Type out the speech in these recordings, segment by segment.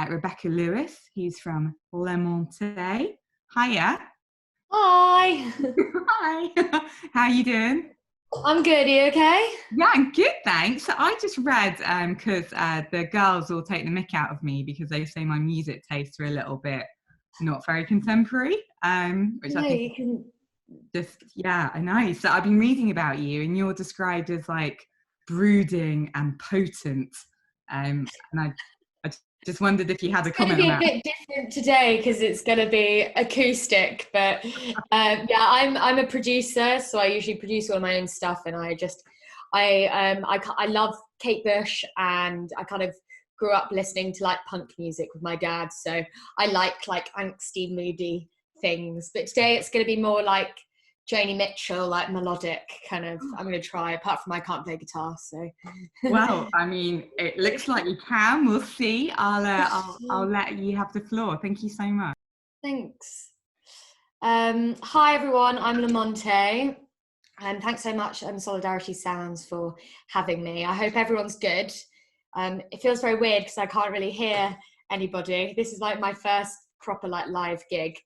Rebecca Lewis. He's from Montais. Hiya. Hi. Hi. How you doing? I'm good. Are you okay? Yeah, I'm good, thanks. So I just read because the girls all take the mick out of me because they say my music tastes are a little bit not very contemporary, which I No, think you can. just, yeah, I know. So I've been reading about you and you're described as like brooding and potent. And I just wondered if you had It's a going to comment on be a that. bit different today because it's going to be acoustic. But yeah, I'm a producer, so I usually produce all of my own stuff, and I love Kate Bush, and I kind of grew up listening to like punk music with my dad, so I like angsty, moody things. But today it's going to be more like Joni Mitchell, like melodic kind of. I'm going to try. Apart from I can't play guitar, so. Well, I mean, it looks like you can. We'll see. I'll let you have the floor. Thank you so much. Thanks. Hi everyone, I'm Montais, and thanks so much, Solidarity Sounds, for having me. I hope everyone's good. It feels very weird because I can't really hear anybody. This is like my first proper like live gig,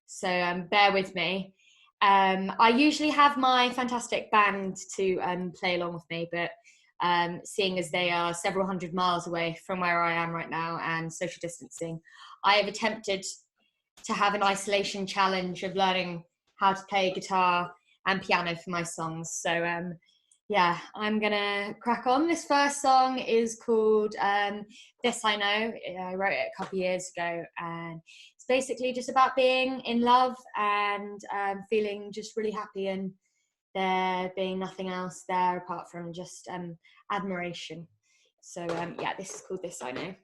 so bear with me. I usually have my fantastic band to play along with me, but seeing as they are several hundred miles away from where I am right now and social distancing, I have attempted to have an isolation challenge of learning how to play guitar and piano for my songs. So yeah, I'm gonna crack on. This first song is called This I Know. I wrote it a couple of years ago, and it's basically just about being in love and feeling just really happy, and there being nothing else there apart from just admiration. So yeah, this is called This I Know.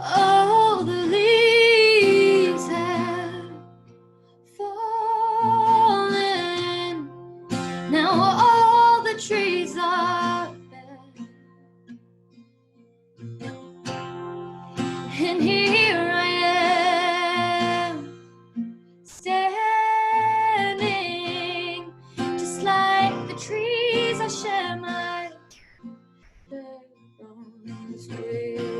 All the leaves have fallen. Now all the trees are bare. And here I am, standing just like the trees. I share my burdens with you.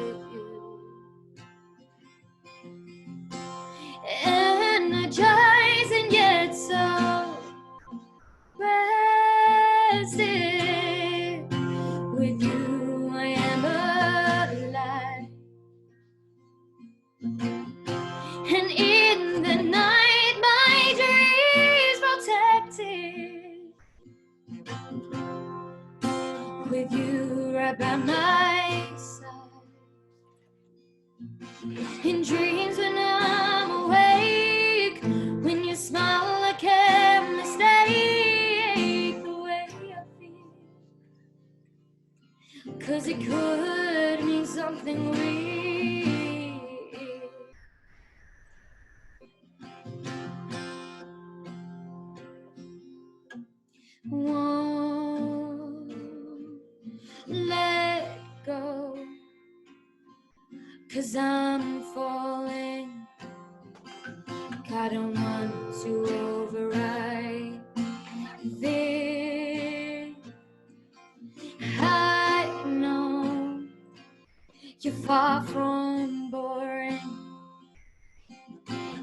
Energizing yet so rested. With you I am alive. And in the night my dreams protected. With you right by my side. In dreams when I'm awake, when you smile I can't mistake the way I feel. 'Cause it could mean something real. Won't let go, 'cause I'm falling. I don't want to override this. I know you're far from boring,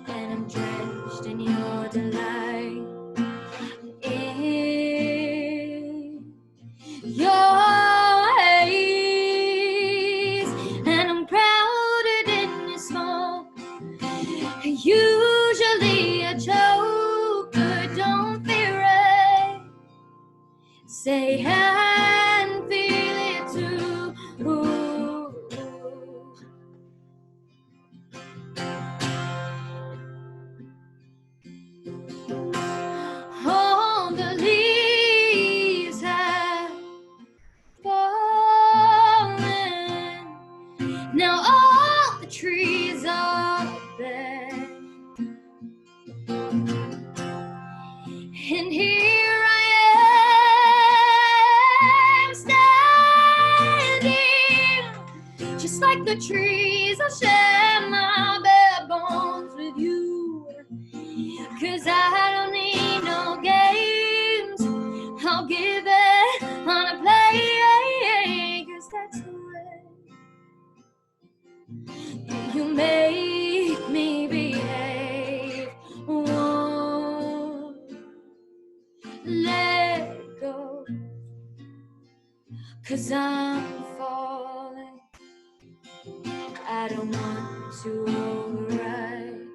and I'm drenched in your delight. In your haze, and I'm crowded in your smoke. Usually a joker, don't fear it. Say and feel it too. All the leaves have fallen. Now all the trees are bare. And here I am standing just like the trees days I'll share my bare bones with you, 'cause I don't need no games. I'll give it on a play, 'cause that's the way you make me behave. Won't let go, 'cause I'm falling. I don't want to override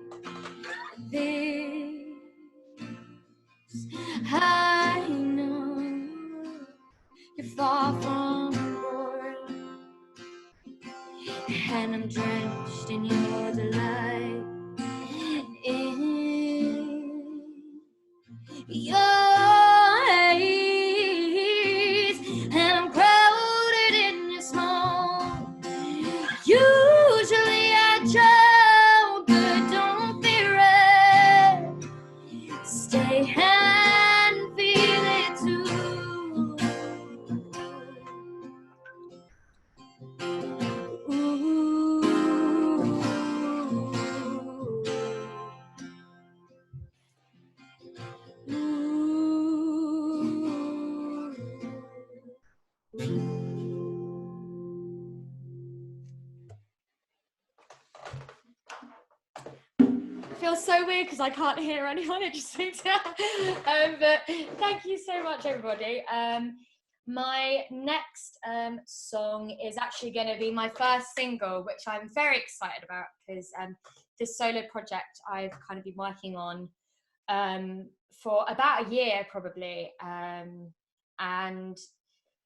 this. I know you're far from bored, and I'm drenched in your delight. In your haze, and I'm crowded in this home. Usually I drown, but don't fear it. Stay and feel it too. Ooh. It feels so weird because I can't hear anyone. It just makes but thank you so much, everybody. My next song is actually going to be my first single, which I'm very excited about because this solo project I've kind of been working on for about a year probably, and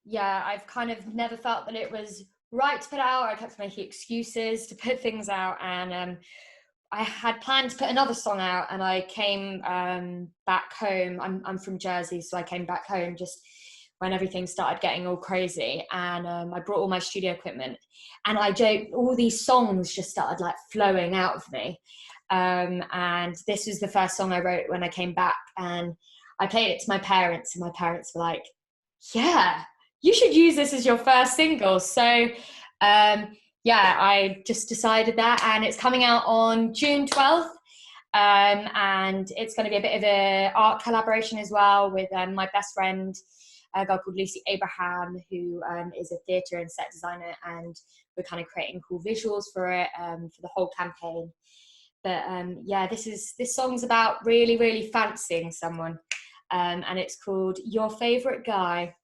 yeah, I've kind of never felt that it was right to put out. I kept making excuses to put things out, and I had planned to put another song out, and I came back home. I'm from Jersey, so I came back home just when everything started getting all crazy, and I brought all my studio equipment, and all these songs just started like flowing out of me. And this was the first song I wrote when I came back, and I played it to my parents, and my parents were like, yeah, you should use this as your first single. So yeah, I just decided that, and it's coming out on June 12th. And it's going to be a bit of an art collaboration as well with my best friend, a girl called Lucy Abraham, who is a theatre and set designer, and we're kind of creating cool visuals for it for the whole campaign. But yeah, this song's about really, really fancying someone, and it's called Your Favourite Guy.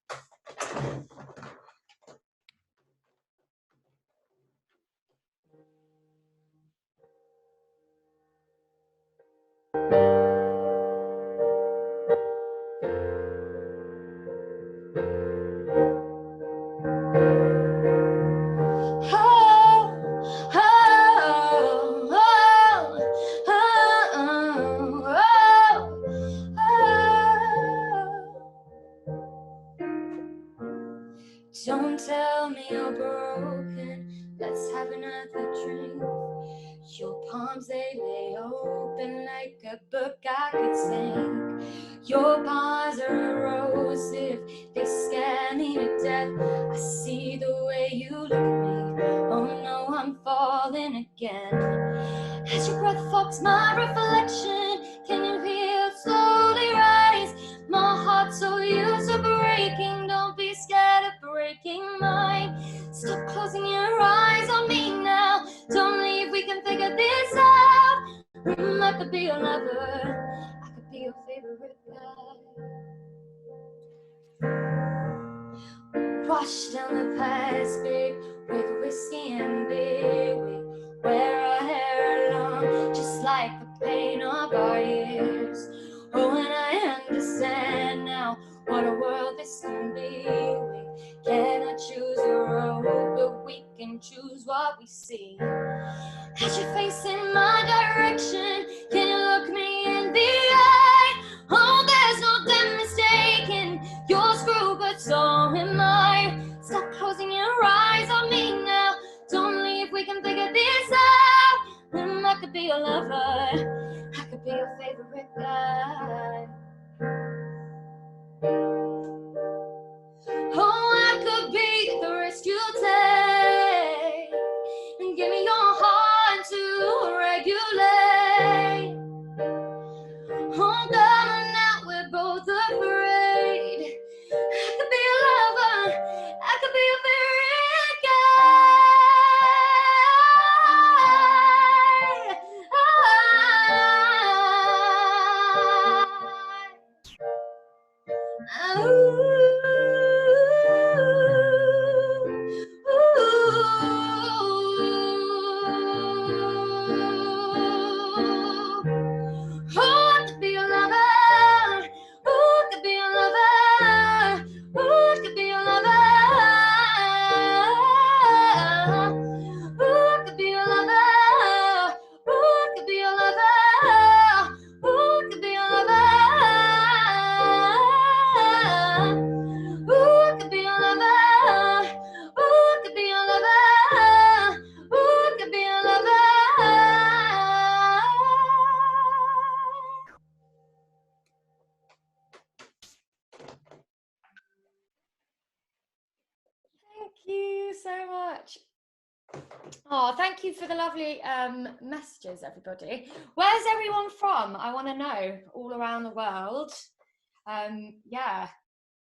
Don't tell me you're broken, let's have another drink. Your palms, they lay open like a book I could sing. Your paws are erosive, they scare me to death. I see the way you look at me, oh no, I'm falling again. As your breath fogs my reflection, can you feel it slowly rise? My heart's so used to breaking, don't be scared of breaking mine. Stop closing your eyes on me now, don't leave, we can figure this out. I could be your lover, I could be your favorite guy. Wash down the past, babe, with whiskey and beer. We wear our hair long, just like the pain of our years. Oh, and I understand now what a world this can be. We cannot choose the road, but we can choose what we see. As you're facing my direction, can you look me in the eye? Oh, there's no damn mistaking, you're screwed, but so am I. Stop closing your eyes on me now, don't leave, we can figure this out. I could be your lover, I could be your favorite guy. Oh, I could be the risk you take, and give me your heart. could be a fairy guy. Who could be a lover? Who could be a lover? Who could be a lover? Who could be a lover? Who could be a lover? Who could be a lover? Who could be a lover? Who could be a lover? Who could be a lover? Thank you so much. Oh, thank you for the lovely messages, everybody. Where's everyone from? I want to know, all around the world. Yeah,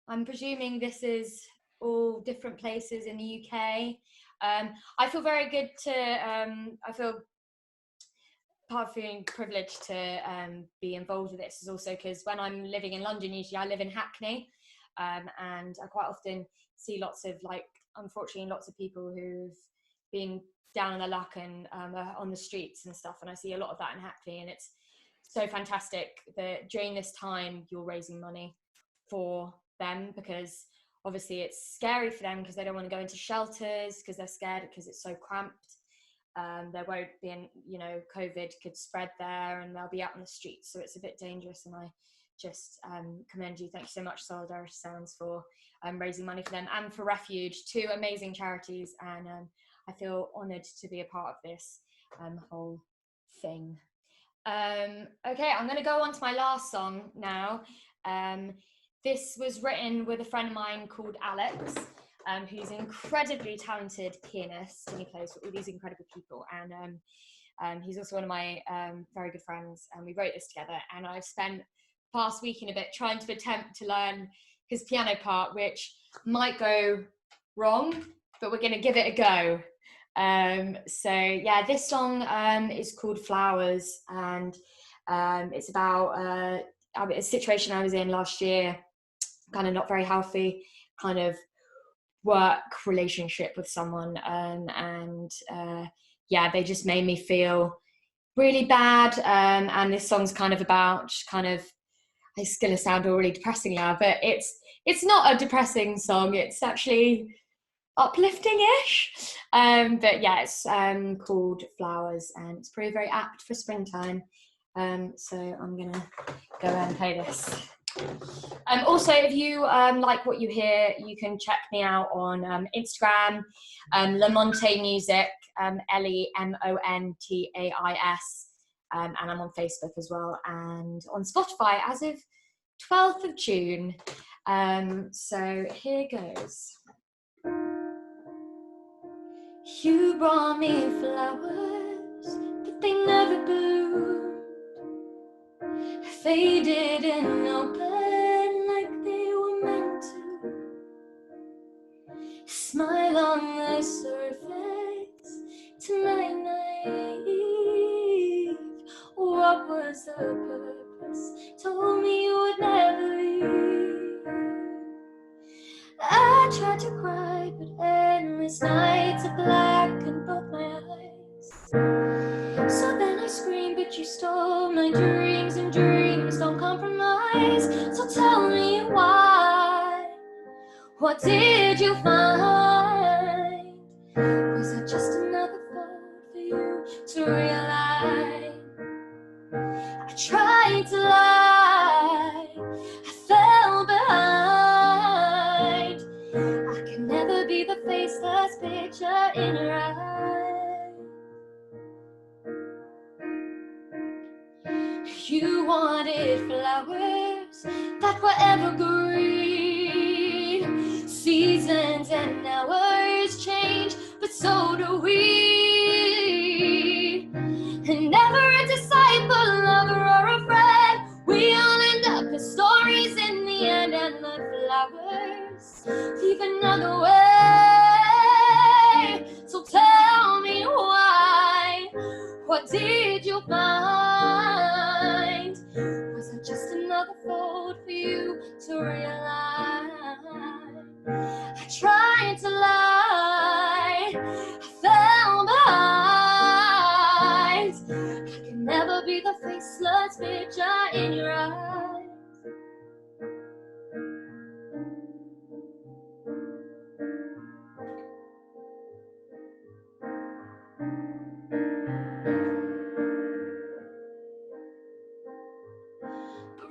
I'm presuming this is all different places in the UK. I feel very good to, I feel part of feeling privileged to be involved with this is also because when I'm living in London, usually I live in Hackney, and I quite often see lots of, like, unfortunately, lots of people who've been down on their luck and are on the streets and stuff, and I see a lot of that in Hackney, and it's so fantastic that during this time you're raising money for them, because obviously it's scary for them because they don't want to go into shelters because they're scared because it's so cramped. There won't be, COVID could spread there and they'll be out on the streets, so it's a bit dangerous. And I just commend you. Thank you so much, Solidarity Sounds, for raising money for them and for Refuge, two amazing charities. And I feel honoured to be a part of this whole thing. Okay, I'm going to go on to my last song now. This was written with a friend of mine called Alex, who's an incredibly talented pianist, and he plays for all these incredible people. And he's also one of my very good friends, and we wrote this together. And I've spent the past week and a bit trying to attempt to learn his piano part, which might go wrong, but we're going to give it a go. So yeah, this song is called Flowers, and it's about a situation I was in last year, kind of not very healthy, kind of work relationship with someone, and yeah, they just made me feel really bad, and this song's kind of about it's gonna sound all really depressing now, but it's not a depressing song, it's actually uplifting-ish, but yeah, it's called Flowers, and it's pretty very apt for springtime, so I'm gonna go and play this. Also, if you like what you hear, you can check me out on Instagram, Le Montais Music, LEMONTAIS, and I'm on Facebook as well, and on Spotify as of 12th of June. So here goes. You brought me flowers, but they never bloomed. Faded and open like they were meant to. Smile on the surface, tonight naive. What was the purpose? Told me you would never leave. I tried to cry, but endless nights of black in both my eyes. So then I screamed, but you stole my dreams, and dreams don't compromise. So tell me why. What did you find? Was it just another fault for you to realize? I tried to lie, I fell behind. I can never be the faceless picture in your eyes. You wanted flowers that were evergreen. Seasons and hours change, but so do we. And never a disciple, a lover, or a friend. We all end up as stories in the end, and the flowers leave another way. did you find? Was I just another fault for you to realize? I tried to lie, I fell behind. I can never be the faceless picture in your eyes.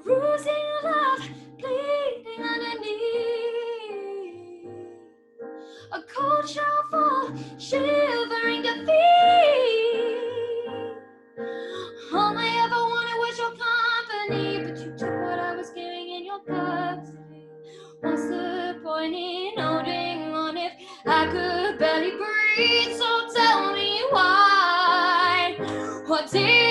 Bruising love, bleeding underneath. A cold shell fall, shivering defeat. All I ever wanted was your company, but you took what I was giving in your custody. What's the point in holding on if I could barely breathe? So tell me why. What did